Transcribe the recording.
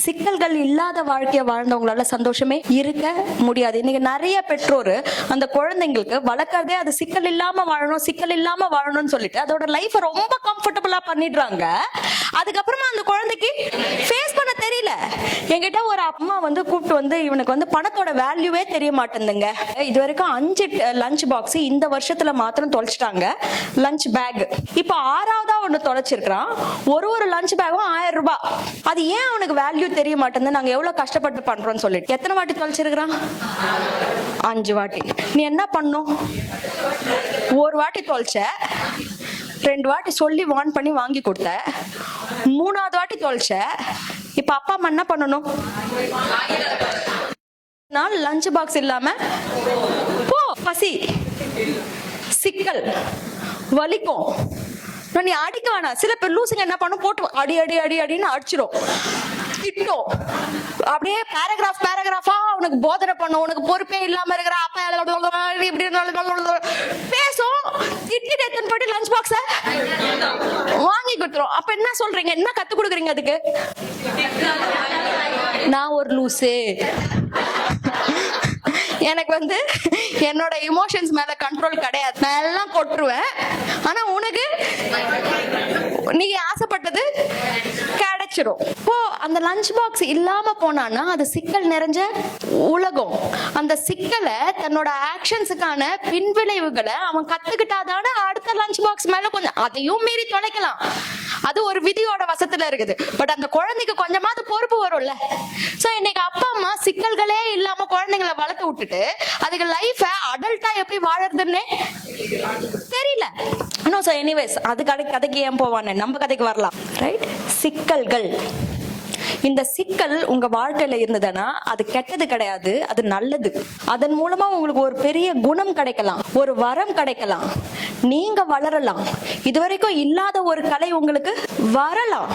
சிக்கல்கள் இல்லாத வாழ்க்கையை வாழ்ந்தவங்களால சந்தோஷமே இருக்க முடியாது. இன்னைக்கு நிறைய பெற்றோர் அந்த குழந்தைங்களுக்கு வளர்க்கறதே அது சிக்கல் இல்லாம வாழணும், சிக்கல் இல்லாம வாழணும்னு சொல்லிட்டு அதோட லைஃப் ரொம்ப கம்ஃபர்டபுளா பண்ணிடுறாங்க. அதுக்கப்புறமா அந்த குழந்தைக்கு ஃபேஸ் பண்ண தெரியல. என்கிட்ட ஒரு அம்மா வந்து கூப்பிட்டு வந்து இவனுக்கு வந்து பணத்தோட வேல்யூவே தெரிய மாட்டேங்குதுங்க. இது வரைக்கும் 5 லஞ்ச் பாக்ஸ் இந்த வருஷத்துல மாத்திரம் தொலைச்சிட்டாங்க. லஞ்ச் பேக் இப்ப 6வதா ஒண்ணு தொலைச்சிருக்கான். ஒரு லஞ்ச் பேக்கும் 1000 ரூபாய். அது ஏன் அவனுக்கு வேல்யூ தெரிய மாட்டேங்குது? நாங்க எவ்வளவு கஷ்டப்பட்டு பண்றோம்னு சொல்லிட்டு. எத்தனை வாட்டி தொலைச்சிருக்கான்? 5 வாட்டி. நீ என்ன பண்ணும்? ஒரு வாட்டி தொலைச்ச, 2 வாட்டி சொல்லி வார்ன் பண்ணி வாங்கி கொடுத்த, 3வது வாட்டி தொலைச்ச. இப்ப அப்பா அம்மா என்ன பண்ணணும்? நாள் லஞ்ச் பாக்ஸ் இல்லாம போ. பசி, சிக்கல், வலிக்கும். நீ அடிக்க வேணாம். சில பேர் லூசுங்க என்ன பண்ணும்? போட்டு அடி அடி அடி அடின்னு அடிச்சிடும், திட்டும். அப்படியே பேராகிராஃபா உனக்கு போதனை பண்ணும். உனக்கு பொறுப்பே இல்லாம இருக்கிற அப்பா இப்படி பேசும். திட்டிட்டு எத்தனை பாட்டி லஞ்ச் பாக்ஸ வாங்கி கொடுத்துரும். அப்ப என்ன சொல்றீங்க? என்ன கத்து கொடுக்குறீங்க அதுக்கு? நான் ஒரு லூசு, எனக்கு வந்து என்னோட இமோஷன்ஸ் மேல கண்ட்ரோல் கிடையாது, நான் எல்லாம் கொட்டுருவேன். ஆனா உனக்கு நீ ஆசைப்பட்டது கிடைச்சிரும். இப்போ அந்த லஞ்ச் பாக்ஸ் இல்லாம போனான்னா அது சிக்கல் நிறைஞ்ச உலகம். அந்த சிக்கலை தன்னோட ஆக்ஷன்ஸுக்கான பின்விளைவுகளை அவன் கத்துக்கிட்டாதானே அடுத்த லஞ்ச் பாக்ஸ் மேல கொஞ்சம் அதையும் மீறி தொலைக்கலாம். அது ஒரு விதியோட வசத்துல இருக்குது. பட் அந்த குழந்தைக்கு கொஞ்சமாவது பொறுப்பு வரும்ல. சோ இன்னைக்கு அப்பா அம்மா சிக்கல்களே இல்லாம குழந்தைங்களை வளர்த்து விட்டுட்டு அதுக்கு லைஃப அடல்ட்டா எப்படி வாழறதுன்னு தெரியல. சோ எனிவேஸ் அது கதைக்கு ஏன் போவானே, நம்ம கதைக்கு வரலாம். ரைட்? சிக்கல்கள். இந்த சிக்கல் உங்க வாழ்க்கையில இருந்ததுன்னா அது கெட்டது கிடையாது, அது நல்லது. அதன் மூலமா உங்களுக்கு ஒரு பெரிய குணம் கிடைக்கலாம், ஒரு வரம் கிடைக்கலாம், நீங்க வளரலாம். இதுவரைக்கும் இல்லாத ஒரு கலை உங்களுக்கு வரலாம்.